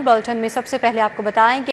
Bulletin में सबसे पहले आपको बताएं कि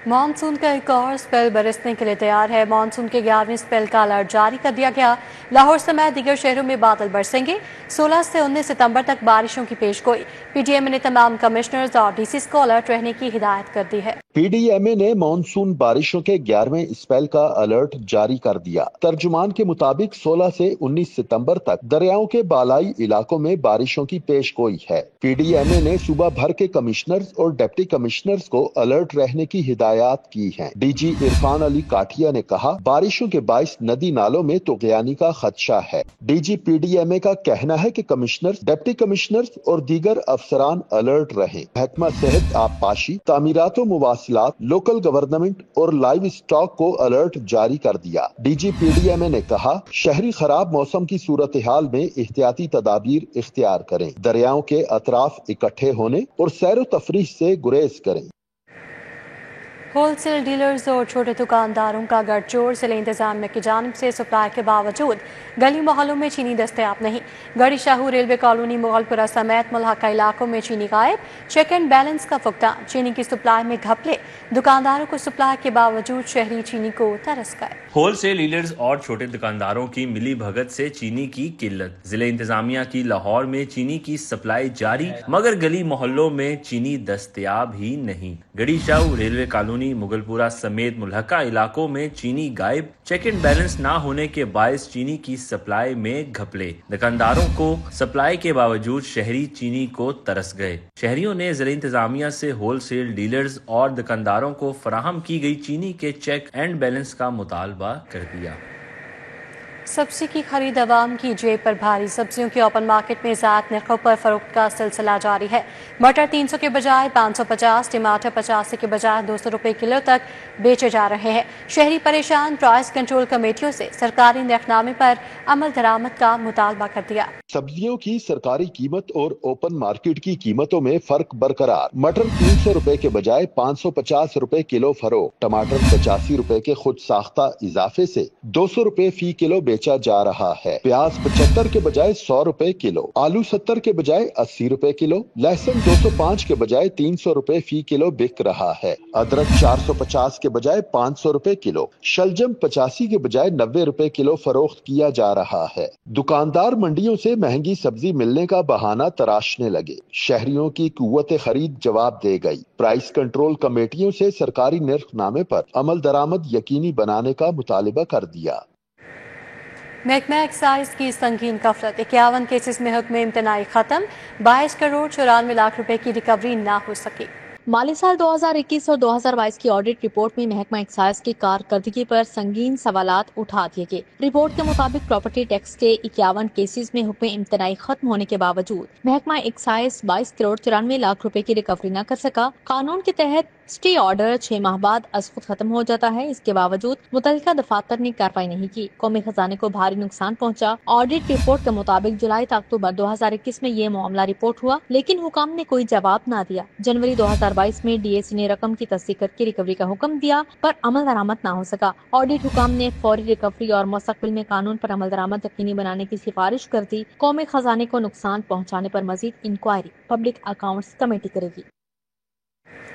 मानसून का एक और स्पेल बरसने के लिए तैयार है। मानसून के 11वें स्पेल का अलर्ट जारी कर दिया गया। लाहौर समेत दीगर शहरों में बादल बरसेंगे। 16 से 19 सितंबर तक बारिशों की पेशगोई। पीडीएमए ने तमाम कमिश्नर्स और डीसीज को अलर्ट रहने की हिदायत कर दी है। पीडीएमए ने मानसून बारिशों के 11वें स्पेल का अलर्ट जारी कर दिया। तर्जुमान के मुताबिक 16 से 19 सितंबर तक दरियाओं के बालाई इलाकों में बारिशों की पेशगोई है। पीडीएमए ने सूबा भर के कमिश्नर्स और डिप्टी कमिश्नर्स को अलर्ट रहने की हिदायत की है। डीजी इरफान अली काठिया ने कहा, बारिशों के बाइस नदी नालों में तुगयानी का खदशा है। डीजी पीडीएमए का कहना है कि कमिश्नर्स, डिप्टी कमिश्नर्स और दीगर अफसरान अलर्ट रहें। महकमा सेहत, आबपाशी, तामीरात व मुवासिलात, लोकल गवर्नमेंट और लाइव स्टॉक को अलर्ट जारी कर दिया। डीजी पीडीएमए ने कहा, शहरी खराब मौसम की सूरत हाल में एहतियाती तदाबीर इख्तियार करें। दरियाओं के अतराफ इकट्ठे होने और सैर व तफरीह से गुरेज करें। होलसेल डीलर्स और छोटे दुकानदारों का गठजोड़। जिले इंतजामिया की जानिब से सप्लाई के बावजूद गली मोहल्लों में चीनी दस्तयाब नहीं। गढ़ी शाहू, रेलवे कॉलोनी, मुगलपुरा समेत मुल्हका इलाकों में चीनी गायब। चेक एंड बैलेंस का फुकदान। चीनी की सप्लाई में घपले। दुकानदारों को सप्लाई के बावजूद शहरी चीनी को तरस गए। होलसेल डीलर्स और छोटे दुकानदारों की मिली भगत से चीनी की किल्लत। जिले इंतजामिया की लाहौर में चीनी की सप्लाई जारी, मगर गली मोहल्लों में चीनी दस्तयाब ही नहीं। गढ़ी शाहू, रेलवे कॉलोनी, मुगलपुरा समेत मुल्हका इलाकों में चीनी गायब। चेक एंड बैलेंस ना होने के बायस चीनी की सप्लाई में घपले। दुकानदारों को सप्लाई के बावजूद शहरी चीनी को तरस गए। शहरियों ने जिला इंतजामिया से होलसेल डीलर्स और दुकानदारों को फराहम की गई चीनी के चेक एंड बैलेंस का मुतालबा कर दिया। सब्जी की खरीद अवाम की जेब पर भारी। सब्जियों के ओपन मार्केट में ज़ायद नरखों पर फरोख्त का सिलसिला जारी है। मटर 300 के बजाय 550, टमाटर 85 के बजाय 200 रुपए किलो तक बेचे जा रहे हैं। शहरी परेशान। प्राइस कंट्रोल कमेटियों से सरकारी नरखनामे पर अमल दरामद का मुतालबा कर दिया। सब्जियों की सरकारी कीमत और ओपन मार्केट की कीमतों में फर्क बरकरार। मटर 300 रुपए के बजाय 550 रुपए किलो फरोख्त। टमाटर 85 रुपए के खुद साख्ता इजाफे से 200 रुपए फी किलो बेचा जा रहा है। प्याज 75 के बजाय 100 रुपए किलो। आलू 70 के बजाय 80 रुपए किलो। लहसुन 205 के बजाय 300 रुपए फी किलो बिक रहा है। अदरक 450 के बजाय 500 रुपए किलो। शलजम 85 के बजाय 90 रुपए किलो फरोख्त किया जा रहा है। दुकानदार मंडियों से महंगी सब्जी मिलने का बहाना तराशने लगे। शहरियों की कुव्वत खरीद जवाब दे गई। प्राइस कंट्रोल कमेटियों से सरकारी नरखनामे पर अमल दरामद यकीनी बनाने का मुतालिबा कर दिया। महकमा एक्साइज की संगीन गफलत। 51 केसेस में हुक्म इम्तनाई खत्म। 22 करोड़ 94 लाख रुपए की रिकवरी ना हो सकी। माली साल 2021 और 2022 की ऑडिट रिपोर्ट में महकमा एक्साइज की कारकर्दगी पर संगीन सवालात उठा दिए गए। रिपोर्ट के मुताबिक प्रॉपर्टी टैक्स के 51 केसेस में हुक्म इम्तनाई खत्म होने के बावजूद महकमा एक्साइज 22 करोड़ 94 लाख रुपए की रिकवरी न कर सका। कानून के तहत स्टे ऑर्डर 6 माह बाद अज़खुद खत्म हो जाता है। इसके बावजूद मुतल्लिका दफातर ने कार्रवाई नहीं की। कौमी खजाने को भारी नुकसान पहुंचा। ऑडिट रिपोर्ट के मुताबिक जुलाई से अक्टूबर 2021 में ये मामला रिपोर्ट हुआ, लेकिन हुकाम ने कोई जवाब न दिया। जनवरी 2022 में डीएसी ने रकम की तस्दीक करके रिकवरी का हुक्म दिया, पर अमल दरामद न हो सका। ऑडिट हुकाम ने फौरी रिकवरी और मुस्तकबिल में कानून पर अमल दरामद यकीनी बनाने की सिफारिश कर दी। कौमी खजाने को नुकसान पहुँचाने पर मजीद इंक्वायरी पब्लिक अकाउंट्स कमेटी करेगी।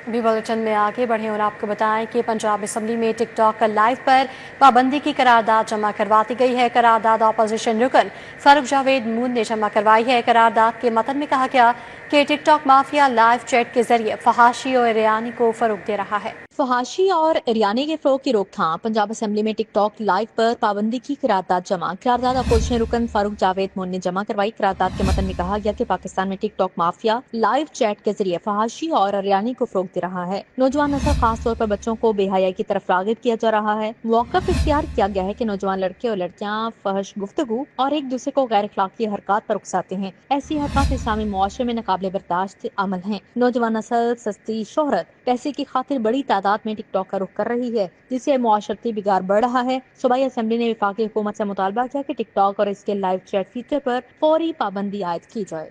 अभी बुलेटिन में आगे बढ़े और आपको बताएं कि पंजाब असम्बली में टिकटॉक लाइव पर पाबंदी की करारदाद जमा करवा दी गई है। करारदाद अपोजिशन रुकन फारूक जावेद मून ने जमा करवाई है। करारदाद के मतन में कहा गया कि टिकटॉक माफिया लाइव चैट के जरिए फहाशी और रियानी को फरोग दे रहा है। फहाशी और रियानी के फरोग की रोकथाम। पंजाब असेंबली में टिकटॉक लाइव पर पाबंदी की करारदाद जमा। करारदाद अपोजिशन रुकन फारूक जावेद मून ने जमा करवाई। करारदाद के मतन में कहा गया कि पाकिस्तान में टिकटॉक माफिया लाइव चैट के जरिए फहाशी और रियानी को फरोग दे रहा है। नौजवान नस्ल खास तौर पर बच्चों को बेहयाई की तरफ रागिब किया जा रहा है। मौक़िफ़ इख्तियार किया गया है कि नौजवान लड़के और लड़कियां फहश गुफ्तगू और एक दूसरे को गैर अखलाकी हरकत पर उकसाते हैं। ऐसी हरकत इस्लामी मुआशरे में नाकाबिले बर्दाश्त अमल है। नौजवान नस्ल सस्ती शोहरत, पैसे की खातिर बड़ी तादाद में टिकटॉक का रुख कर रही है, जिससे मुआशरती बिगाड़ बढ़ रहा है। सूबाई असेंबली ने वफाकी हुकूमत से मुतालबा किया कि टिकटॉक और इसके लाइव चैट फीचर पर फौरी पाबंदी आयद की जाए।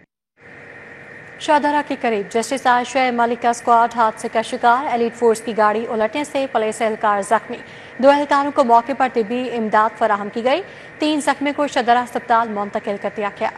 शाहदरा के करीब जस्टिस आयशा मलिक का स्क्वाड हादसे का शिकार। एलीट फोर्स की गाड़ी उलटने से पुलिस एहलकार जख्मी। 2 एहलकारों को मौके पर तिब्बी इमदाद फराहम की गई। 3 जख्मी को शाहदरा अस्पताल मुंतकिल कर दिया गया।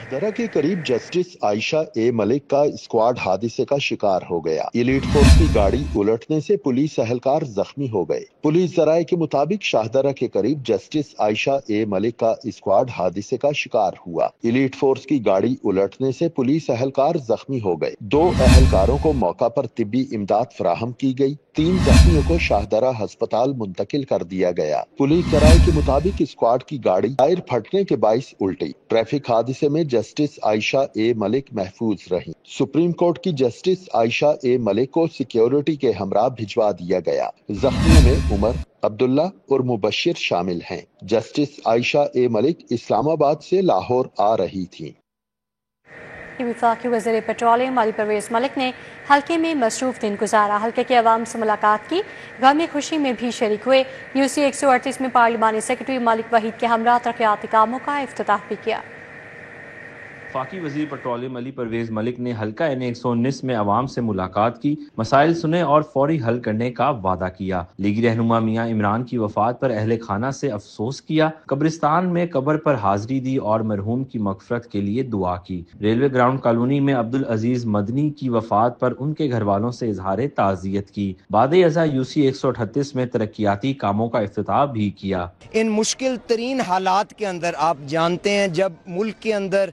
शाहदरा के करीब जस्टिस आयशा ए मलिक का स्क्वाड हादसे का शिकार हो गया। एलीट फोर्स की गाड़ी उलटने से पुलिस एहलकार जख्मी हो गए। पुलिस जराये के मुताबिक शाहदरा के करीब जस्टिस आयशा ए मलिक का स्क्वाड हादसे का शिकार हुआ। एलीट फोर्स की गाड़ी उलटने से पुलिस एहलकार जख्मी हो गए। 2 एहलकारों को मौका पर तिब्बी इमदाद फराहम की गई। 3 जख्मियों को शाहदरा अस्पताल मुंतकिल कर दिया गया। पुलिस जराये के मुताबिक स्क्वाड की गाड़ी टायर फटने के बाइस उल्टी। ट्रैफिक हादसे में जस्टिस आयशा ए मलिक महफूज रही। सुप्रीम कोर्ट की जस्टिस आयशा ए मलिक को सिक्योरिटी के हमरा भिजवा दिया गया। जख्मियों में उमर, अब्दुल्ला और मुबशिर शामिल हैं। जस्टिस आयशा ए मलिक इस्लामाबाद से लाहौर आ रही थी। वफाकी वज़ीर पेट्रोलियम अली परवेज मलिक ने हल्के में मसरूफ दिन गुजारा। हल्के के अवाम से मुलाकात की, गम खुशी में भी शरीक हुए। यूसी 138 में पार्लिमानी सेक्रेटरी मलिक वहीद के हमरा तरक्याती कामों का इफ्तिताह भी किया। वफाकी वज़ीर पेट्रोलियम अली परवेज मलिक ने हल्का N 119 में अवाम से मुलाकात की, मसाइल सुने और फौरी हल करने का वादा किया। लीगी रहनुमा मियां इमरान की वफात पर अहले खाना से अफसोस किया। कब्रिस्तान में कब्र पर हाजिरी दी और मरहूम की मगफरत के लिए दुआ की। रेलवे ग्राउंड कॉलोनी में अब्दुल अजीज मदनी की वफात पर उनके घर वालों से इजहार ताज़ियत की। बादे अज़ा यूसी 138 में तरक्याती कामों का इफ्तिताह भी किया। इन मुश्किल तरीन हालात के अंदर आप जानते हैं, जब मुल्क के अंदर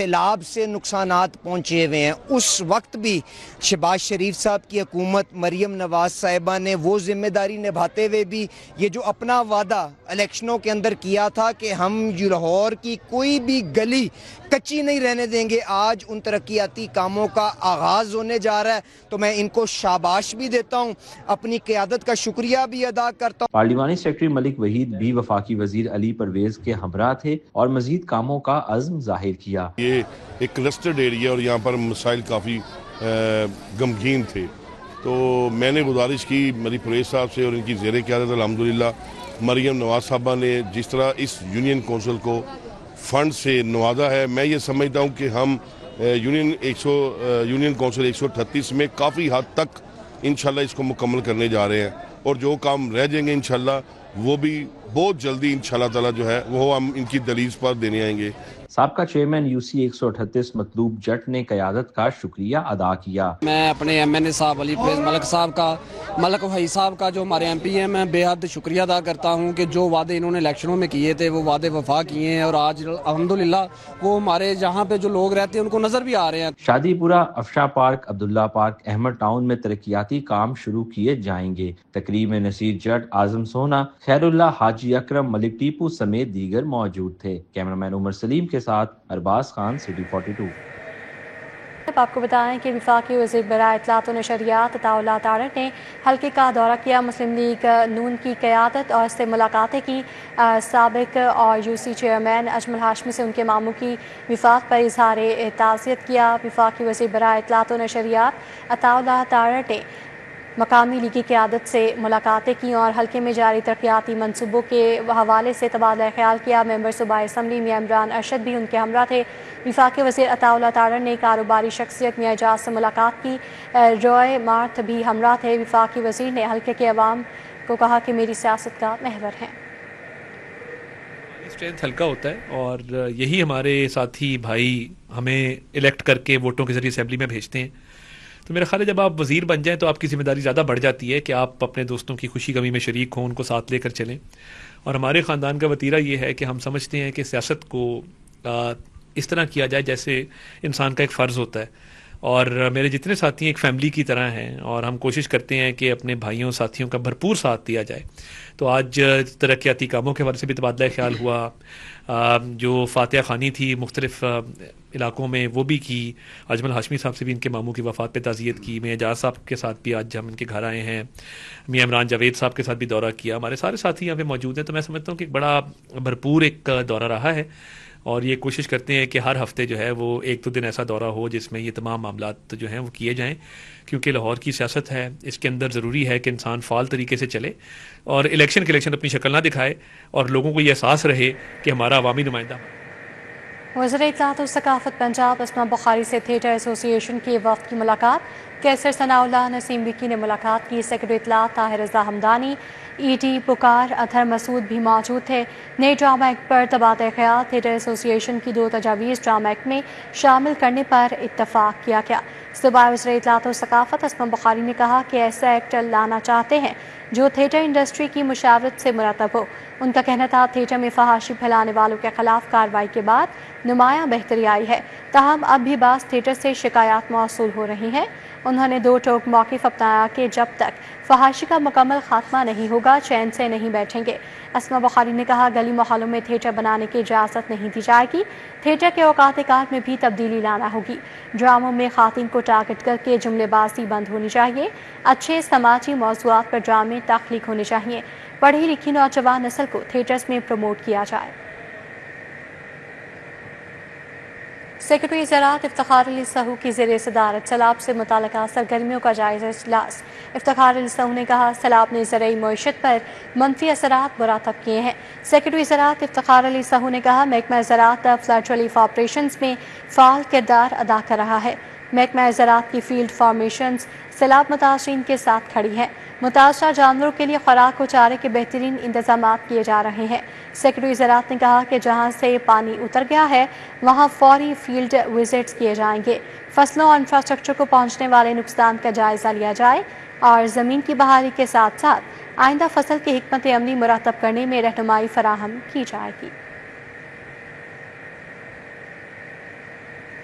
सैलाब से नुकसानात पहुँचे हुए हैं, उस वक्त भी शहबाज शरीफ साहब की हुकूमत, मरियम नवाज साहिबा ने वो जिम्मेदारी निभाते हुए भी ये जो अपना वादा इलेक्शनों के अंदर किया था कि हम लाहौर की कोई भी गली कच्ची नहीं रहने देंगे, आज उन तरक्याती कामों का आगाज़ होने जा रहा है। तो मैं इनको शाबाश भी देता हूँ, अपनी क़यादत का शुक्रिया भी अदा करता हूँ। पार्लिमानी सेक्रेटरी मलिक वहीद भी वफाकी वजीर अली परवेज के हमरा थे और मजीद कामों का अज़्म जाहिर किया। ये एक क्लस्टर्ड एरिया और यहाँ पर मसाइल काफ़ी गमगीन थे, तो मैंने गुजारिश की मलिक परवेज साहब से और इनकी ज़ेर क़यादत अल्हम्दुलिल्लाह मरियम नवाज साहबा ने जिस तरह इस यूनियन कौंसिल को फंड से नवाजा है, मैं ये समझता हूँ कि हम यूनियन कौंसिल 138 में काफ़ी हद तक इंशाल्लाह इसको मुकम्मल करने जा रहे हैं और जो काम रह जाएंगे इंशाल्लाह वो भी बहुत जल्दी इंशाल्लाह ताला जो है वो हम इनकी दलील पर देने आएंगे। साबका चेयरमैन यूसी 138 मतलूब जट ने क़यादत का शुक्रिया अदा किया। मैं अपने MNA साहब अली परवेज मलिक साहब का, मलिक वहीद साहब का जो हमारे MP हैं, मैं बेहद शुक्रिया अदा करता हूं कि जो वादे इन्होंने इलेक्शनों में किए थे वो वादे वफा किए हैं और आज अल्हम्दुलिल्लाह वो हमारे जहां पे जो लोग रहते हैं उनको नजर भी आ रहे हैं। Shadipura, Afsha park, Abdullah park, Ahmed town में तरक्याती काम शुरू किए जाएंगे। तकरीब में नसीर जट, आजम सोना, खैरुल्लाह, हाजी अकरम, मलिक टीपू समेत दीगर मौजूद थे। कैमरामैन उमर सलीम के साथ अरबाज खान, सिटी 42। आपको बताएं कि वफाकी वज़ीर बराए इत्तलात व नशरियात अताउल्लाह तारड़ ने हल्के का दौरा किया। मुस्लिम लीग नून की क़यादत और से मुलाकातें की। साबिक और यूसी चेयरमैन अजमल हाशमी से उनके मामू की वफात पर इजहार ताज़ियत किया। वफाकी वज़ीर बराए इत्तलात व नशरियात अताउल्लाह तारड़ ने मकामी लीगी क़यादत से मुलाकातें की और हल्के में जारी तरक्याती मनसूबों के हवाले से तबादला ख्याल किया। मेंबर सूबाई असम्बली मियां इमरान अरशद भी उनके हमरा थे। वफाकी वज़ीर अताउल्लाह तारड़ ने कारोबारी शख्सियत मियां एजाज से मुलाकात की। रॉय मार्थ भी हमरा थे। वफाकी वज़ीर ने हल्के के अवाम को कहा कि मेरी सियासत का महवर है। स्ट्रेंथ हल्का होता है और यही हमारे साथी भाई हमें इलेक्ट करके वोटों के जरिए असेंबली में भेजते हैं। तो मेरा ख्याल है जब आप वज़ीर बन जाएं तो आपकी ज़िम्मेदारी ज़्यादा बढ़ जाती है कि आप अपने दोस्तों की खुशी गमी में शरीक हों, उनको साथ लेकर चलें। और हमारे ख़ानदान का वतीरा ये है कि हम समझते हैं कि सियासत को इस तरह किया जाए जैसे इंसान का एक फ़र्ज़ होता है। और मेरे जितने साथी एक फ़ैमिली की तरह हैं और हम कोशिश करते हैं कि अपने भाइयों साथियों का भरपूर साथ दिया जाए। तो आज तरक्याती कामों के हवाले से भी तबादला ख्याल हुआ, जो फातिहा खानी थी मुख्तलिफ इलाकों में वो भी की। अजमल हाशमी साहब से भी इनके मामू की वफ़ात पे ताज़ियत की। मैं एजाज साहब के साथ भी आज हम इनके घर आए हैं। मियां इमरान जावेद साहब के साथ भी दौरा किया। हमारे सारे साथी यहाँ पे मौजूद हैं। तो मैं समझता हूँ कि एक बड़ा भरपूर एक दौरा रहा है और ये कोशिश करते हैं कि हर हफ्ते जो है वो एक दो दिन ऐसा दौरा हो जिसमें ये तमाम मामलात जो हैं वो किए जाएं, क्योंकि लाहौर की सियासत है, इसके अंदर ज़रूरी है कि इंसान फ़ाल तरीके से चले और इलेक्शन के इलेक्शन अपनी शक्ल ना दिखाए और लोगों को ये एहसास रहे कि हमारा अवामी नुमाइंदा। वज़ीर इत्तलात और सकाफ़त पंजाब अस्मा बुखारी से थिएटर एसोसिएशन के वफ़द की मुलाकात। कैसर सनाउल्लाह नसीम विक्की ने मुलाकात की। सेक्रेटरी इत्तलात ताहिर रज़ा हमदानी, ईटी पुकार अतहर मसूद भी मौजूद थे। नए ड्रामा एक्ट पर तबादला ख्याल। थिएटर एसोसिएशन की 2 तजावीज़ ड्रामा एक्ट में शामिल करने पर इत्तफाक किया गया। सूबाई वज़ीर इत्तलात और सकाफ़त असमा बुखारी ने कहा कि ऐसा एक्ट लाना चाहते हैं जो थिएटर इंडस्ट्री की मुशावरत से मुरतब हो। उनका कहना था थिएटर में फहाशी फैलाने वालों के खिलाफ कार्रवाई के बाद नुमायां बेहतरी आई है, ताहम अब भी बाज़ थिएटर से शिकायत मौसूल हो रही हैं। उन्होंने 2 टोक मौक़िफ़ अपनाया कि जब तक फहाशी का मुकम्मल खात्मा नहीं होगा चैन से नहीं बैठेंगे। असमा बुखारी ने कहा गली मोहल्लों में थिएटर बनाने की इजाज़त नहीं दी जाएगी। थिएटर के औकात कार में भी तब्दीली लाना होगी। ड्रामों में ख़ातिन को टारगेट करके जुमलेबाजी बंद होनी चाहिए। अच्छे समाजी मौज़ूआत पर ड्रामे तख्लीक होने चाहिए। पढ़ी लिखी नौजवान नस्ल को थिएटर्स में प्रमोट किया जाए। सेक्रेटरी ज़राअत इफ्तिखार अली सहू की ज़ेर सदारत सैलाब से मुताल्लिक़ा सरगर्मियों का जायज़ा इजलास। इफ्तिखार अली सहू ने कहा सैलाब ने ज़रई मईशत पर मनफी असरात मुरातब किए हैं। सेक्रेटरी ज़राअत इफ्तिखार अली सहू ने कहा महकमा ज़राअत फ्लड रिलीफ ऑपरेशंस में फ़ाल किरदार अदा कर रहा है। महकमा ज़राअत की फील्ड फॉर्मेशंस सैलाब मुतासरीन के साथ खड़ी हैं। मुतासरा जानवरों के लिए खुराक और चारे के बेहतरीन इंतजाम किए जा रहे हैं। सेक्रेटरी ज़राअत ने कहा कि जहां से पानी उतर गया है वहां फौरी फील्ड विजिट्स किए जाएंगे। फसलों और इंफ्रास्ट्रक्चर को पहुंचने वाले नुकसान का जायजा लिया जाए और ज़मीन की बहाली के साथ साथ आइंदा फसल की हिकमत अमली मुरतब करने में रहनुमाई फराहम की जाएगी।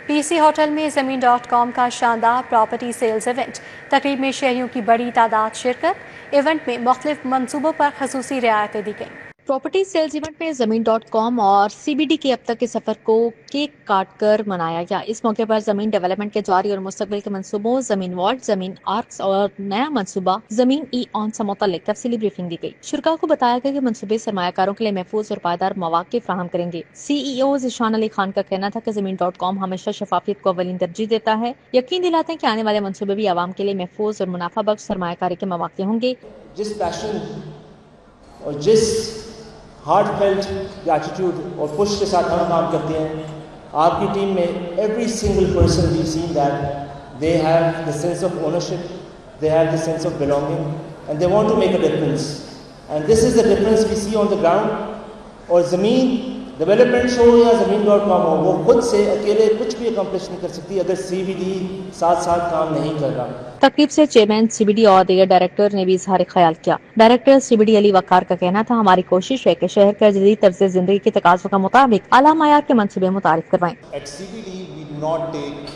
पीसी होटल में ज़मीन.com का शानदार प्रॉपर्टी सेल्स इवेंट। तकरीब में शहरियों की बड़ी तादाद शिरकत। इवेंट में मुख्तलिफ मंसूबों पर खसूसी रियायतें दी गईं। प्रॉपर्टी सेल्स इवेंट में ज़मीन.com और CBD के अब तक के सफर को केक काट कर मनाया गया। इस मौके पर जमीन डेवलपमेंट के जारी और मुस्तकबिल के मंसूबों, जमीन वार्ड, जमीन आर्क्स और नया मंसूबा जमीन ऑन से मुतल्लिक तफसीली ब्रीफिंग दी गई। शुरका को बताया गया कि मंसूबे सरमायाकारों के लिए महफूज और पायदार मौक़े फराहम करेंगे। CEO ज़ीशान अली खान का कहना था कि ज़मीन.com हमेशा शफाफियत को अव्वलीन तरजीह देता है। यकीन दिलाते हैं कि आने वाले मंसूबे भी आवाम के लिए महफूज और मुनाफा बख्श सरमायाकारी के मौक़े होंगे। जिस पैशन और जिस हार्ट फेल्ट ग्रैटिट्यूड और पुश के साथ हम काम करते हैं, आपकी टीम में every single person we seen that they have the sense of ownership, they have the sense of belonging and they want to make a difference and this is the difference we see on the ground. और ज़मीन development हो या ज़मीन.com हो, वो खुद से अकेले कुछ भी अकम्प्लिश नहीं कर सकती अगर CBD साथ साथ काम नहीं कर रहा। तकरीब से चेयरमैन CBD और दीगर डायरेक्टर ने भी इजहार ख्याल किया। डायरेक्टर CBD अली वकार का कहना था हमारी कोशिश है कि शहर का जदीद तर्ज जिंदगी के तकाज़ों का मुताबिक आला मयार के मंसूबे मुतारिफ करवाएं। At CBD we do not take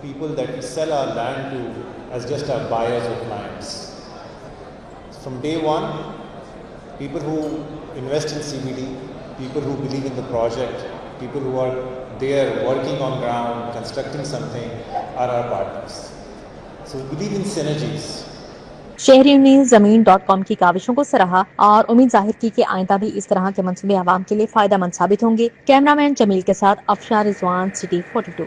people that we sell our land to as just our buyers or clients. From day one, people who invest in CBD, people who believe in the project, people who are there working on ground, constructing something are our partners. So we believe in synergies. शहरियों ने ज़मीन.com की काविशों को सराहा और उम्मीद जाहिर की कि आइंदा भी इस तरह के मंसूबे आवाम के लिए फायदा मंद साबित होंगे। कैमरामैन जमील के साथ अफशार रिजवान, सिटी 42।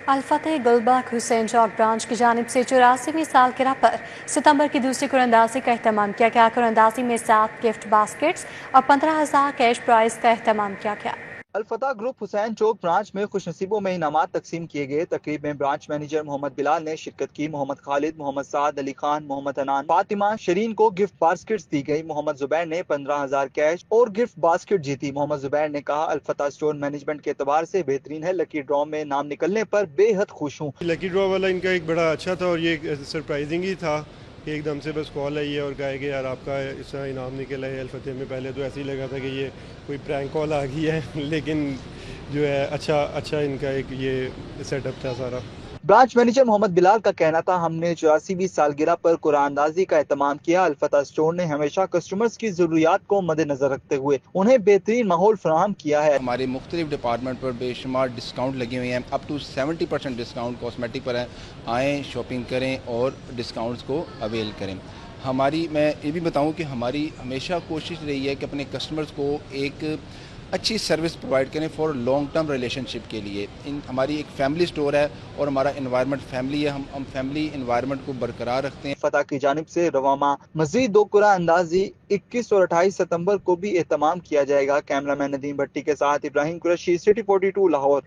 अल-फतेह गुलबर्ग हुसैन चौक ब्रांच की जानिब से 84वीं सालगिरह पर सितंबर की दूसरी कुरअंदाजी का एहतमाम किया गया। कुरअंदाजी में 7 गिफ्ट बास्केट्स और 15,000 कैश प्राइज का एहतमाम किया गया। अल-फतह ग्रुप हुसैन चौक ब्रांच में खुशनसीबों में इनामात तकसीम किए गए। तकरीब में ब्रांच मैनेजर मोहम्मद बिलाल ने शिरकत की। मोहम्मद खालिद, मोहम्मद साद, अली खान, मोहम्मद अनान, फातिमा, शरीन को गिफ्ट बास्केट्स दी गई। मोहम्मद जुबैर ने 15,000 कैश और गिफ्ट बास्केट जीती। मोहम्मद जुबैर ने कहा अल-फतह स्टोर मैनेजमेंट के एतबार से बेहतरीन है। लकी ड्रॉ में नाम निकलने पर बेहद खुश हूँ। लकी ड्रॉ वाला इनका एक बड़ा अच्छा था और ये सरप्राइजिंग ही था। एकदम से बस कॉल आई है और कहा कि यार आपका इस इनाम निकला है अल-फतेह में। पहले तो ऐसे ही लगा था कि ये कोई प्रैंक कॉल आ गई है, लेकिन जो है अच्छा इनका एक ये सेटअप था सारा। ब्रांच मैनेजर मोहम्मद बिलाल का कहना था हमने 84वीं सालगिरह पर कुरानंदाजी का एहतमाम किया। अल-फतह स्टोर ने हमेशा कस्टमर्स की जरूरियात को मद्देनजर रखते हुए उन्हें बेहतरीन माहौल फराहम किया है। हमारे मुख्तलिफ डिपार्टमेंट पर बेशुमार डिस्काउंट लगे हुए हैं। अप टू 70% डिस्काउंट कॉस्मेटिक पर है। आएँ, शॉपिंग करें और डिस्काउंट्स को अवेल करें। मैं ये भी बताऊँ कि हमारी हमेशा कोशिश रही है कि अपने कस्टमर्स को एक अच्छी सर्विस प्रोवाइड करें फॉर लॉन्ग टर्म रिलेशनशिप के लिए। हमारी एक फैमिली स्टोर है और हमारा एनवायरनमेंट फैमिली है। हम फैमिली एनवायरनमेंट को बरकरार रखते हैं। फतह की जानिब से रवामा मजीद 2 कुरानंदाजी 21 और 28 सितंबर को भी एहतमाम किया जाएगा। कैमरामैन नदीम भट्टी के साथ इब्राहिम कुरैशी, सिटी 42 लाहौर।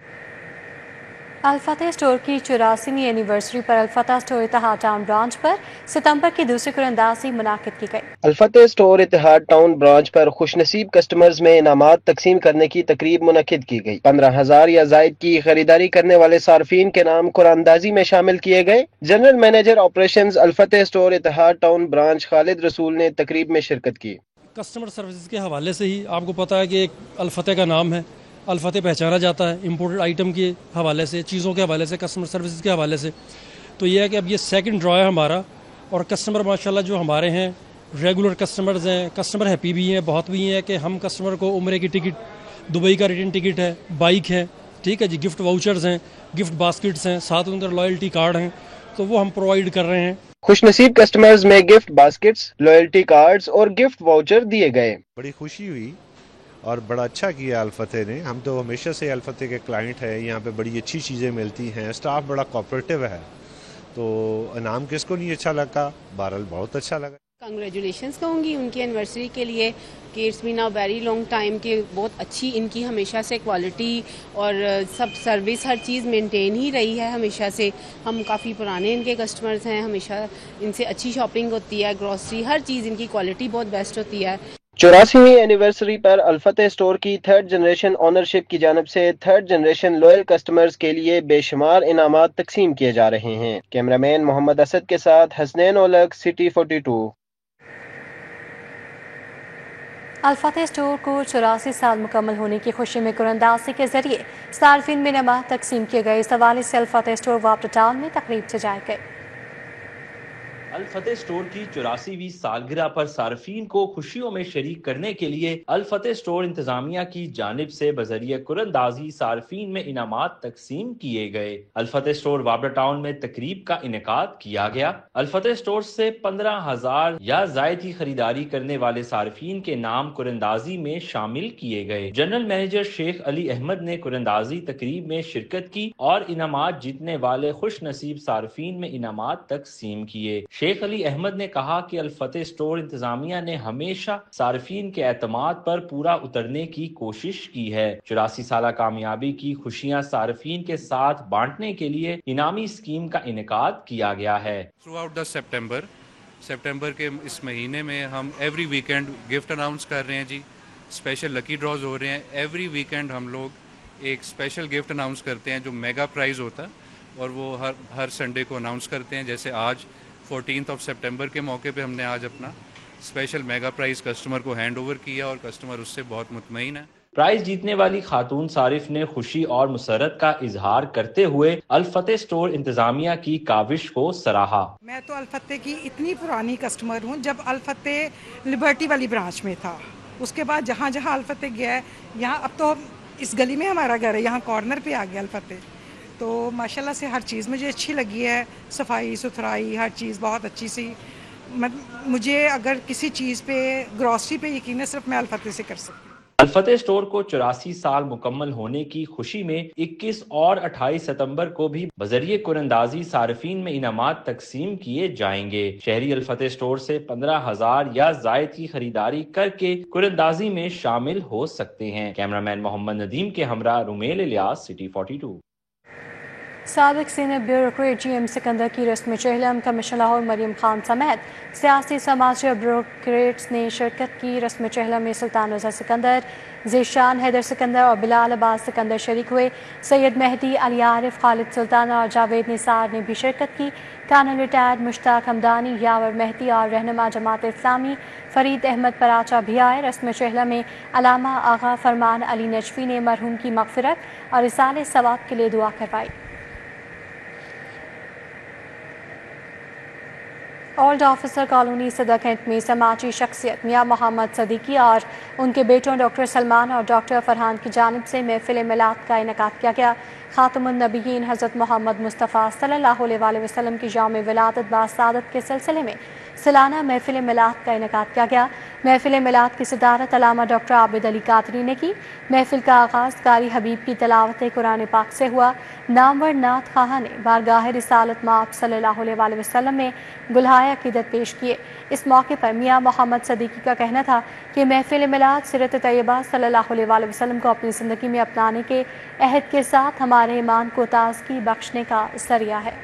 الفتح اسٹور کی 84ویں اینیورسری پر الفتح اسٹور اتحاد ٹاؤن برانچ پر ستمبر کی دوسری قراردادی منعقد کی گئی۔ الفتح اسٹور اتحاد ٹاؤن برانچ پر خوش نصیب کسٹمرز میں انعامات تقسیم کرنے کی تقریب منعقد کی گئی۔ 15,000 یا زائد کی خریداری کرنے والے صارفین کے نام قراردادی میں شامل کیے گئے۔ جنرل مینیجر آپریشنز الفتح اسٹور اتحاد ٹاؤن برانچ خالد رسول نے تقریب میں شرکت کی۔ کسٹمر سروسز کے حوالے سے ہی آپ کو پتہ ہے کہ ایک الفتح کا نام ہے، الفتح پہچانا جاتا ہے امپورٹڈ آئٹم کے حوالے سے، چیزوں کے حوالے سے، کسٹمر سروسز کے حوالے سے۔ تو یہ ہے کہ اب یہ سیکنڈ ڈرا ہے ہمارا، اور کسٹمر ماشاءاللہ جو ہمارے ہیں ریگولر کسٹمرز ہیں، کسٹمر ہیپی بھی ہیں، بہت بھی ہیں کہ ہم کسٹمر کو عمرے کی ٹکٹ، دبئی کا ریٹرن ٹکٹ ہے، بائک ہے، ٹھیک ہے جی، گفٹ واؤچرز ہیں، گفٹ باسکٹس ہیں، ساتھ اندر لائلٹی کارڈ ہیں، تو وہ ہم پرووائڈ کر رہے ہیں۔ خوش نصیب کسٹمرز میں گفٹ باسکٹس، لائلٹی کارڈز اور گفٹ واؤچر دیے گئے۔ بڑی خوشی ہوئی اور بڑا اچھا کیا الفتح نے، ہم تو ہمیشہ سے الفتح کے کلائنٹ ہیں، یہاں پہ بڑی اچھی چیزیں ملتی ہیں، اسٹاف بڑا کوآپریٹو ہے، تو انعام کس کو نہیں اچھا لگا، بہرحال بہت اچھا لگا۔ کنگریچولیشنز کہوں گی ان کی اینیورسری کے لیے کہ it's been a very long time کہ بہت اچھی ان کی ہمیشہ سے کوالٹی اور سب سروس ہر چیز مینٹین ہی رہی ہے ہمیشہ سے۔ ہم کافی پرانے ان کے کسٹمرز ہیں، ہمیشہ ان سے اچھی شاپنگ ہوتی ہے، گروسری ہر چیز ان کی کوالٹی بہت بیسٹ ہوتی ہے۔ 84ویں اینیورسری پر الفتح اسٹور کی تھرڈ جنریشن آنرشپ کی جانب سے تھرڈ جنریشن لوئل کسٹمرز کے لیے بے شمار انعامات تقسیم کیے جا رہے ہیں۔ کیمرامین محمد اسد کے ساتھ حسنین اولک، سٹی 42۔ الفتح اسٹور کو 84 سال مکمل ہونے کی خوشی میں قراردادی کے ذریعے صارفین میں انعامات تقسیم کیے گئے۔ اس حوالے سے الفتح اسٹور واپڈا ٹاؤن میں تقریب سجائے گئے۔ الفتح اسٹور کی 84ویں سالگرہ پر صارفین کو خوشیوں میں شریک کرنے کے لیے الفتح اسٹور انتظامیہ کی جانب سے بذریعہ قراردادی صارفین میں انعامات تقسیم کیے گئے۔ الفتح اسٹور واپڈا ٹاؤن میں تقریب کا انعقاد کیا گیا۔ الفتح اسٹور سے 15,000 یا زائد کی خریداری کرنے والے صارفین کے نام قراردادی میں شامل کیے گئے۔ جنرل مینیجر شیخ علی احمد نے قراردادی تقریب میں شرکت کی اور انعامات جیتنے والے خوش نصیب صارفین میں انعامات تقسیم کیے۔ شیخ علی احمد نے کہا کہ الفتح اسٹور انتظامیہ نے ہمیشہ صارفین کے اعتماد پر پورا اترنے کی کوشش کی ہے۔ 84 سالہ کامیابی کی خوشیاں صارفین کے ساتھ بانٹنے کے لیے انعامی اسکیم کا انعقاد کیا گیا ہے۔ تھرو آؤٹ دا سپٹمبر کے اس مہینے میں ہم ایوری ویکینڈ گفٹ اناؤنس کر رہے ہیں جی، اسپیشل لکی ڈراز ہو رہے ہیں۔ ایوری ویکینڈ ہم لوگ ایک اسپیشل گفٹ اناؤنس کرتے ہیں جو میگا پرائز ہوتا ہے، اور وہ ہر سنڈے کو اناؤنس کرتے ہیں۔ جیسے آج 14 سپٹمبر کے موقع پہ ہم نے آج اپنا اسپیشل میگا پرائز کسٹمر کو ہینڈ اوور کیا اور کسٹمر اس سے بہت مطمئن ہے۔ پرائز جیتنے والی خاتون صارف نے خوشی اور مسرت کا اظہار کرتے ہوئے الفتح اسٹور انتظامیہ کی کاوش کو سراہا۔ میں تو الفتح کی اتنی پرانی کسٹمر ہوں، جب الفتح لبرٹی والی برانچ میں تھا، اس کے بعد جہاں جہاں الفتح گیا ہے، یہاں اب تو اس گلی میں ہمارا گھر ہے، یہاں کارنر پہ آ گیا الفتح، تو ماشاءاللہ سے ہر چیز مجھے اچھی لگی ہے، صفائی ستھرائی ہر چیز بہت اچھی سی۔ مجھے اگر کسی چیز پہ گروسری پہ یقین ہے صرف میں الفتح سے کر سکتی ہوں۔ الفتح اسٹور کو 84 سال مکمل ہونے کی خوشی میں 21 اور 28 ستمبر کو بھی بذریعہ قراردادی صارفین میں انعامات تقسیم کیے جائیں گے۔ شہری الفتح اسٹور سے 15,000 یا زائد کی خریداری کر کے قراردادی میں شامل ہو سکتے ہیں۔ کیمرامین محمد ندیم کے ہمراہ رومیل الیاس، سٹی 42۔ سابق senior bureaucrat G M Sikandar کی رسم چہلم، کمشنر لاہور مریم خان سمیت سیاسی سماجی بیوروکریٹس نے شرکت کی۔ رسم چہلم میں سلطان رضا سکندر، ذیشان حیدر سکندر اور بلال عباس سکندر شریک ہوئے۔ سید مہدی، علی عارف، خالد سلطان اور جاوید نثار نے بھی شرکت کی۔ کانل ریٹائرڈ مشتاق حمدانی، یاور مہدی اور رہنما جماعت اسلامی فرید احمد پراچا بھی آئے۔ رسم چہلم میں علامہ آغا فرمان علی نجفی نے مرحوم کی مغفرت اور اصالہ ثواب کے لیے دعا کروائی۔ اولڈ آفیسر کالونی صدر کینٹ میں سماجی شخصیت میاں محمد صدیقی اور ان کے بیٹوں ڈاکٹر سلمان اور ڈاکٹر فرحان کی جانب سے محفل میلاد کا انعقاد کیا گیا۔ خاتم النبیین حضرت محمد مصطفیٰ صلی اللہ علیہ وسلم کی یوم ولادت باسعادت کے سلسلے میں سالانہ محفل میلاد کا انعقاد کیا گیا۔ محفل میلاد کی صدارت علامہ ڈاکٹر عابد علی قادری نے کی۔ محفل کا آغاز قاری حبیب کی تلاوت قرآن پاک سے ہوا۔ نامور نعت خواہاں نے بارگاہ رسالت مآب صلی اللہ علیہ وسلم میں گلہائے عقیدت پیش کیے۔ اس موقع پر میاں محمد صدیقی کا کہنا تھا کہ محفل میلاد سیرت طیبہ صلی اللہ علیہ وسلم کو اپنی زندگی میں اپنانے کے عہد کے ساتھ ہمارے जान ईमान को ताजगी बख्शने का जरिया है।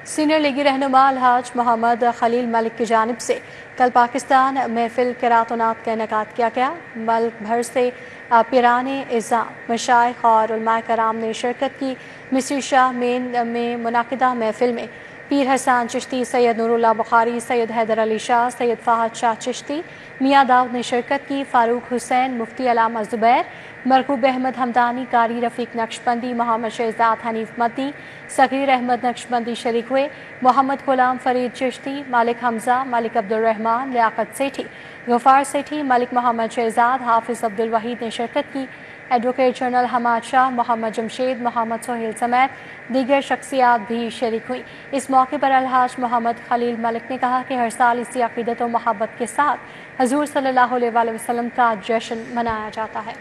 सीनियर लीगी रहनुमा अलहाज मोहम्मद खलील मलिक की जानिब से कल पाकिस्तान महफिल क़िरात-ओ-नात का इनेकाद किया गया। मुल्क भर से पिराने इज़्ज़ाम, मशाइख और उलमाए कराम ने शिरकत की। मिस्री शाह में मुनाकिदा महफिल में पीर हसन चिश्ती, सैयद नूरुल्लाह बुखारी, सैयद हैदर अली शाह, सैयद फहद शाह चिश्ती, मियाँ दाऊद ने शिरकत की। फारूक हुसैन, मुफ्ती अलामा ज़ुबैर, मरकूब अहमद हमदानी, कारी रफ़ीक नक्शबंदी, मोहम्मद शहजाद हनीफ मद्दी, सगीर अहमद नक्शबंदी शरीक हुए। मोहम्मद गुलाम फरीद चिश्ती, मालिक हमजा, मालिक अब्दुल रहमान, लियाकत सेठी, गफ़ार सेठी, मलिक मोहम्मद शहजाद, हाफिज़ अब्दुल वहीद ने शिरकत की। एडवोकेट जनरल हमाद शाह, मोहम्मद जमशेद, मोहम्मद सोहेल समेत दीगर शख्सियात भी शरीक हुई। इस मौके पर अलहाज मोहम्मद खलील मलिक ने कहा कि हर साल इसी अक़ीदत और मोहब्बत के साथ हजूर सल्लल्लाहु अलैहि वसल्लम का जश्न मनाया जाता है।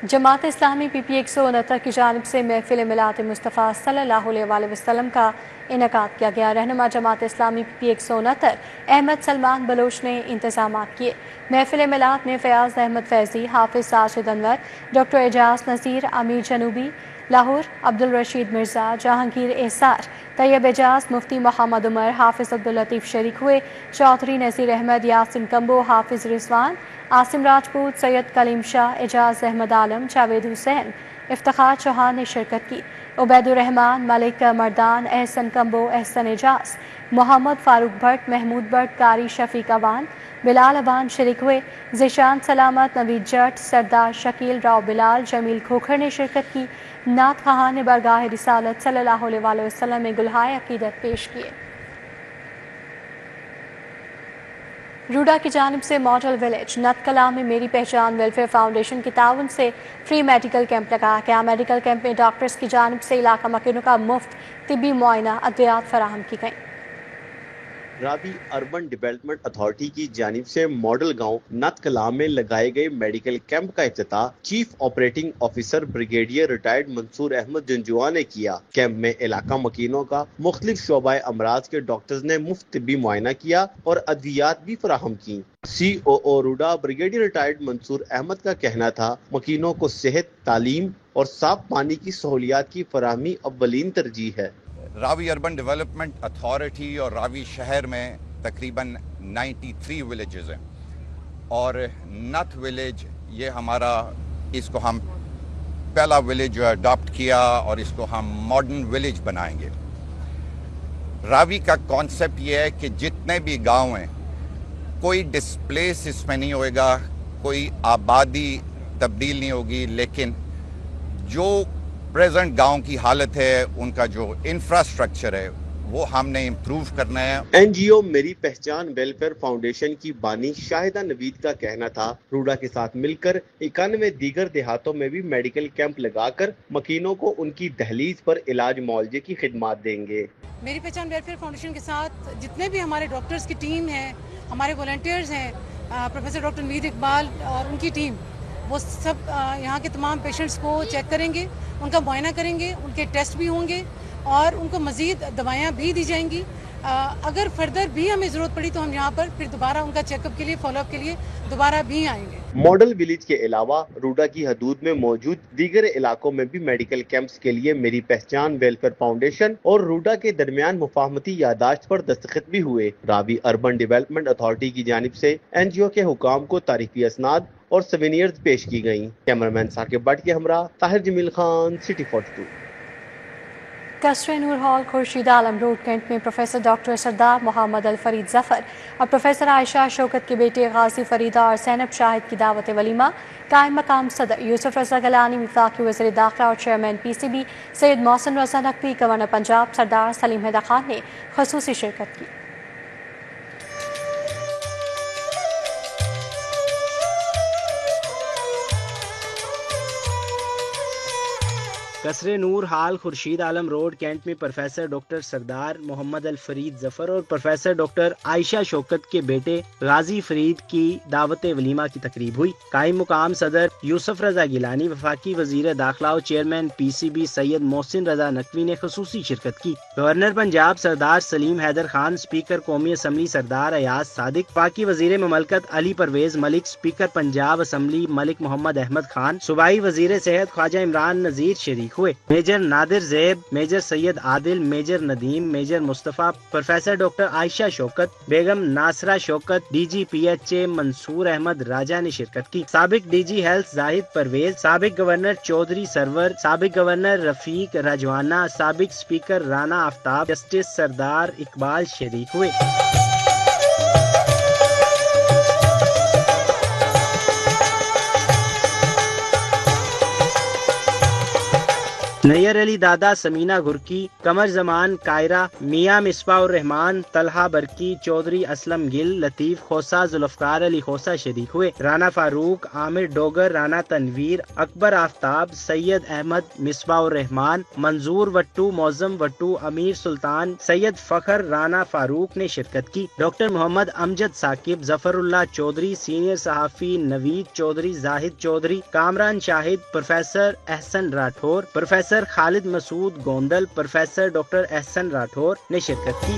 जमात इस्लामी PP 169 की जानिब से महफिल मिलाद मुस्तफ़ा सल्लल्लाहु अलैहि वसल्लम का इनेकाद किया गया। रहनुमा जमात इस्लामी PP 169 अहमद सलमान बलोच ने इंतजामात किए। महफिल मिलाद में फ़याज़ अहमद फैज़ी, हाफिज़ साजिद अनवर, डॉक्टर एजाज नज़ीर, अमीर जनूबी लाहौर, अब्दुल रशीद मिर्ज़ा, जहांगीर एसार, तैयब एजाज, मुफ्ती मोहम्मद उमर, हाफिज़ अब्दुल लतीफ़ शरीक हुए। चौधरी नज़ीर अहमद, यासिन कम्बो, हाफिज़ रिजवान, आसिम राजपूत, सैयद कलीम शाह, एजाज अहमद आलम, जावेद हुसैन, इफ्तिखार चौहान ने शिरकत की। उबैदुर रहमान, मलिक मर्दान, एहसन कम्बो, एहसन एजाज, मोहम्मद फारूक भट्ट, महमूद भट्ट, कारी शफीक अवान, बिलाल अवान शरीक हुए। ज़िशान सलामत, नवीद जट, सरदार शकील राव बिलाल, जमील खोखर ने शिरकत की। नात खां ने बरगाह रिसालत सल्लल्लाहु अलैहि वसल्लम में गुलहाए अकीदत पेश किए। रूडा की जानिब से मॉडल विलेज नतकला में मेरी पहचान वेलफेयर फाउंडेशन के ताउन से फ्री मेडिकल कैंप लगाया गया। मेडिकल कैंप में डॉक्टर्स की जानिब से इलाका मकीनों का मुफ्त तिब्बी मुआयना अद्वियात फराहम की गई। रावी अर्बन डेवलपमेंट अथॉरिटी की जानिब से मॉडल गांव नतकला में लगाए गए मेडिकल कैंप का इफ्तिताह chief operating officer brigadier retired Mansoor Ahmed Janjua ने किया। कैंप में इलाका मकीनों का मुख्तलिफ शोबाए अमराज के डॉक्टर्स ने मुफ्त तिब्बी मुआयना किया और अद्वियात भी फराहम की। COO RUDA brigadier retired Mansoor Ahmed का कहना था मकीनों को सेहत, तालीम और साफ पानी की सहूलियात की फराहमी अव्वलीन तरजीह है। रावी अर्बन डेवलपमेंट अथॉरिटी और रावी शहर में तकरीबन 93 विलेजेस हैं और नथ विलेज ये हमारा, इसको हम पहला विलेज जो अडॉप्ट किया और इसको हम मॉडर्न विलेज बनाएंगे। रावी का कॉन्सेप्ट ये है कि जितने भी गांव हैं कोई डिस्प्लेस इसमें नहीं होएगा, कोई आबादी तब्दील नहीं होगी, लेकिन जो प्रेजेंट गांव की हालत है, उनका जो इंफ्रास्ट्रक्चर है वो हमने इम्प्रूव करना है। NGO मेरी पहचान वेलफेयर फाउंडेशन की बानी शाहिदा नवीद का कहना था रूडा के साथ मिलकर 91 दीगर देहातों में भी मेडिकल कैंप लगाकर मकीनों को उनकी दहलीज पर इलाज मुआवजे की खिदमत देंगे। मेरी पहचान वेलफेयर फाउंडेशन के साथ जितने भी हमारे डॉक्टर्स की टीम है, हमारे वॉलंटियर्स हैं, प्रोफेसर डॉक्टर नवीद इकबाल और उनकी टीम, वो सब यहाँ के तमाम पेशेंट्स को चेक करेंगे, उनका मुआयना करेंगे, उनके टेस्ट भी होंगे और उनको मज़ीद दवाइयाँ भी दी जाएंगी। अगर फर्दर भी हमें ज़रूरत पड़ी तो हम यहाँ पर फिर दोबारा उनका चेकअप के लिए, फॉलोअप के लिए दोबारा भी आएंगे। मॉडल विलेज के अलावा रूडा की हदूद में मौजूद दीगर इलाकों में भी मेडिकल कैंप्स के लिए मेरी पहचान वेलफेयर फाउंडेशन और रूडा के दरमियान मुफाहमती यादाश्त पर दस्तखत भी हुए। रावी अर्बन डेवलपमेंट अथॉरिटी की जानिब से NGO के हुकाम को तारीफी असनाद और सवेनियर्स पेश की गयी। कैमरामैन साकिब भट्ट के हमरा ताहिर जमील खान, सिटी 42। कस्रे नूर hall Khurshid Alam road cantt में प्रोफेसर डॉक्टर सरदार मोहम्मद अल फरीद जफर और प्रोफेसर आयशा शौकत के बेटे गाजी फरीदा और सैनब शाहिद की दावत वलीमा। कायम मकाम सदर यूसुफ रजा गलानी, वफाकी वज़ीर दाखिला और chairman PCB Syed Mohsin Raza Naqvi, governor Punjab सरदार सलीम हैदर खान ने खसूसी शिरकत की। قصر نور ہال خورشید عالم روڈ کینٹ میں پروفیسر ڈاکٹر سردار محمد الفرید ظفر اور پروفیسر ڈاکٹر عائشہ شوکت کے بیٹے غازی فرید کی دعوت ولیمہ کی تقریب ہوئی۔ قائم مقام صدر یوسف رضا گیلانی، وفاقی وزیر داخلہ اور چیئرمین پی سی بی سید محسن رضا نقوی نے خصوصی شرکت کی۔ گورنر پنجاب سردار سلیم حیدر خان، اسپیکر قومی اسمبلی سردار ایاز صادق، وفاقی وزیر مملکت علی پرویز ملک، اسپیکر پنجاب اسمبلی ملک محمد احمد خان، صوبائی وزیر صحت خواجہ عمران نذیر شریک ہوئے۔ Major Nadir Zeb, major Syed Adil, major Nadeem, major Mustafa, professor doctor Ayesha Shaukat, Begum Nasira Shaukat, D G P H A Mansoor Ahmed Raja نے شرکت کی۔ سابق ڈی جی ہیلتھ زاہد پرویز، سابق گورنر چودھری سرور، سابق گورنر رفیق رجوانہ، سابق اسپیکر رانا آفتاب، جسٹس سردار اقبال شریک ہوئے۔ نیئر علی دادا، سمینہ گرکی، قمر زمان کائرہ، میاں مصباح الرحمان، طلحہ برکی، چودھری اسلم گل، لطیف خوسا، ذوالفقار علی خوسا شریک ہوئے۔ رانا فاروق، عامر ڈوگر، رانا تنویر، اکبر آفتاب، سید احمد مصباح الرحمان، منظور وٹو، معظم وٹو، امیر سلطان، سید فخر، رانا فاروق نے شرکت کی۔ ڈاکٹر محمد امجد ثاقب، ظفر اللہ چودھری، سینئر صحافی Naveed Chaudhry, Zahid Chaudhry, Kamran Shahid, professor Ahsan Rathore, professor Khalid Masood Gondal, professor doctor Ahsan Rathore نے شرکت کی۔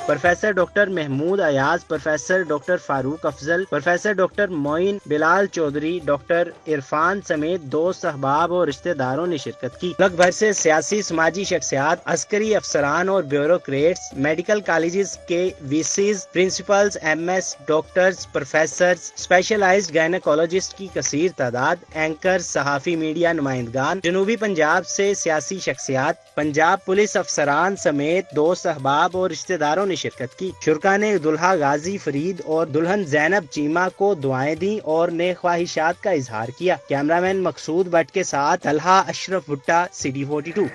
Professor doctor Mahmood Ayaz, professor doctor Farooq Afzal, professor doctor Moin Bilal Chaudhry, doctor Irfan سمیت دوست احباب اور رشتہ داروں نے شرکت کی۔ ملک بھر سے سیاسی سماجی شخصیات، عسکری افسران اور بیوروکریٹس، میڈیکل کالجز کے V Cs, principals, M S, doctors, professors, specialized gynaecologist کی کثیر تعداد، اینکرز، صحافی، میڈیا نمائندگان، جنوبی پنجاب سے سیاسی شخصیات، پنجاب پولیس افسران سمیت دوست احباب اور رشتہ داروں نے شرکت کی۔ شرکا نے دلہا غازی فرید اور دلہن زینب چیمہ کو دعائیں دیں اور نیک خواہشات کا اظہار کیا۔ کیمرامین مقصود بٹ کے ساتھ طلحہ اشرف بھٹا، CD 42۔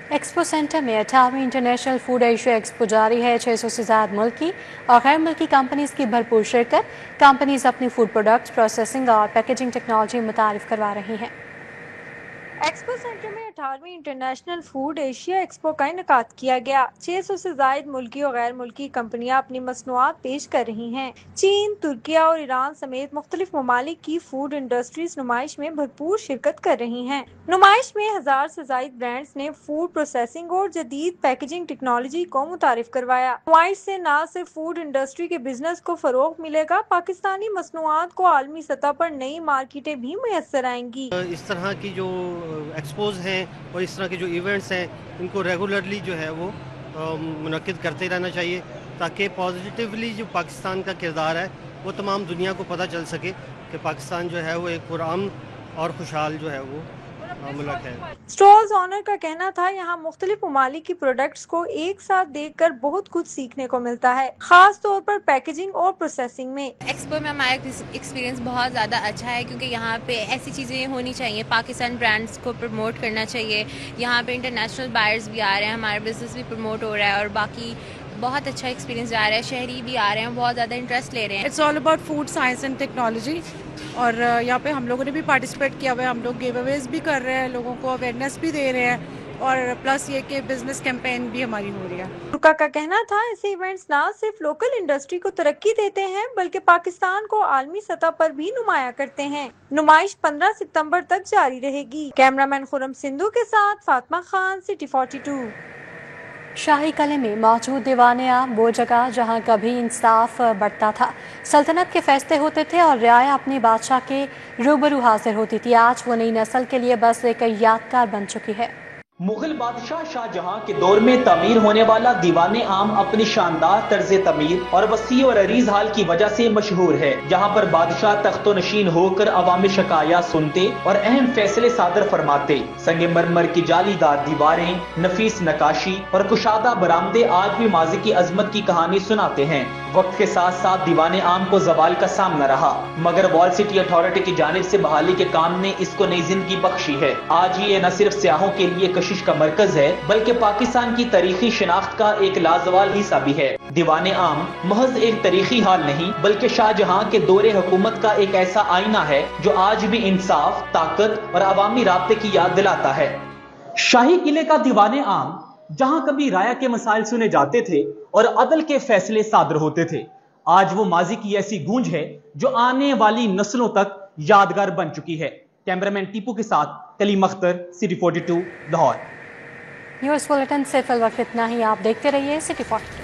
ایکسپو سینٹر میں 18ویں انٹرنیشنل فوڈ ایشیا ایکسپو جاری ہے۔ 600 سے زائد ملکی اور غیر ملکی کمپنیز کی بھرپور شرکت۔ کمپنیز اپنی فوڈ پروڈکٹس، پروسیسنگ اور پیکیجنگ ٹیکنالوجی متعارف کروا رہی ہیں۔ ایکسپو سینٹر میں 18ویں انٹرنیشنل فوڈ ایشیا ایکسپو کا انعقاد کیا گیا۔ 600 سے زائد ملکی اور غیر ملکی کمپنیاں اپنی مصنوعات پیش کر رہی ہیں۔ چین، ترکیہ اور ایران سمیت مختلف ممالک کی فوڈ انڈسٹریز نمائش میں بھرپور شرکت کر رہی ہیں۔ نمائش میں 1000 سے زائد برانڈز نے فوڈ پروسیسنگ اور جدید پیکیجنگ ٹیکنالوجی کو متعارف کروایا۔ نمائش سے نہ صرف فوڈ انڈسٹری کے بزنس کو فروغ ملے گا، پاکستانی مصنوعات کو عالمی سطح پر نئی مارکیٹیں بھی میسر آئیں گی۔ اس طرح کی جو ایکسپوز ہیں اور اس طرح کے جو ایونٹس ہیں، ان کو ریگولرلی جو ہے وہ منعقد کرتے رہنا چاہیے، تاکہ پازیٹیولی جو پاکستان کا کردار ہے وہ تمام دنیا کو پتہ چل سکے کہ پاکستان جو ہے وہ ایک پرامن اور خوشحال جو ہے وہ ملک ہے۔ اسٹالز آنر کا کہنا تھا یہاں مختلف ممالک کی پروڈکٹس کو ایک ساتھ دیکھ کر بہت کچھ سیکھنے کو ملتا ہے، خاص طور پر پیکیجنگ اور پروسیسنگ میں۔ ایکسپو میں ہمارا ایکسپیرینس بہت زیادہ اچھا ہے، کیونکہ یہاں پہ ایسی چیزیں ہونی چاہیے، پاکستان برانڈس کو پروموٹ کرنا چاہیے۔ یہاں پہ انٹرنیشنل بائرز بھی آ رہے ہیں، ہمارا بزنس بھی پروموٹ ہو رہا ہے، اور باقی بہت اچھا ایکسپیرینس جا رہا ہے۔ شہری بھی آ رہے ہیں، بہت زیادہ انٹرسٹ لے رہے ہیں۔ It's all about food science and technology, اور یہاں پہ ہم لوگوں نے بھی پارٹیسپیٹ کیا ہوا ہے۔ ہم لوگ گیو اویز بھی کر رہے ہیں، لوگوں کو اویئرنیس بھی دے رہے ہیں، اور پلس یہ کہ بزنس کیمپین بھی ہماری ہو رہی ہے۔ شرکا کا کہنا تھا ایسے ایونٹس نہ صرف لوکل انڈسٹری کو ترقی دیتے ہیں بلکہ پاکستان کو عالمی سطح پر بھی نمایاں کرتے ہیں۔ نمائش 15 ستمبر تک جاری رہے گی۔ کیمرامین خرم سندھو کے ساتھ فاطمہ خان، سٹی 42۔ شاہی قلعے میں موجود دیوان عام وہ جگہ جہاں کبھی انصاف بڑھتا تھا، سلطنت کے فیصلے ہوتے تھے اور رعایا اپنے بادشاہ کے روبرو حاضر ہوتی تھی۔ آج وہ نئی نسل کے لیے بس ایک یادگار بن چکی ہے۔ مغل بادشاہ شاہ جہاں کے دور میں تعمیر ہونے والا دیوان عام اپنی شاندار طرز تعمیر اور وسیع اور عریض حال کی وجہ سے مشہور ہے، جہاں پر بادشاہ تخت و نشین ہو کر عوام شکایات سنتے اور اہم فیصلے صادر فرماتے۔ سنگ مرمر کی جالی دار دیواریں، نفیس نقاشی اور کشادہ برآمدے آج بھی ماضی کی عظمت کی کہانی سناتے ہیں۔ وقت کے ساتھ ساتھ دیوان عام کو زوال کا سامنا رہا، مگر وال سٹی اتھارٹی کی جانب سے بحالی کے کام نے اس کو نئی زندگی بخشی ہے۔ آج یہ نہ صرف سیاحوں کے لیے کشش کوشش کا مرکز ہے بلکہ پاکستان کی تاریخی شناخت کا ایک لازوال حصہ بھی ہے۔ دیوان عام محض ایک تاریخی حال نہیں بلکہ شاہ جہاں کے دور حکومت کا ایک ایسا آئینہ ہے جو آج بھی انصاف، طاقت اور عوامی رابطے کی یاد دلاتا ہے۔ شاہی قلعے کا دیوان عام جہاں کبھی رایا کے مسائل سنے جاتے تھے اور عدل کے فیصلے صادر ہوتے تھے، آج وہ ماضی کی ایسی گونج ہے جو آنے والی نسلوں تک یادگار بن چکی ہے۔ کیمرامین ٹیپو کے ساتھ Kaleem Akhtar, city 42 Lahore. News bulletin سے فی الوقت اتنا ہی، آپ دیکھتے رہیے سٹی 42۔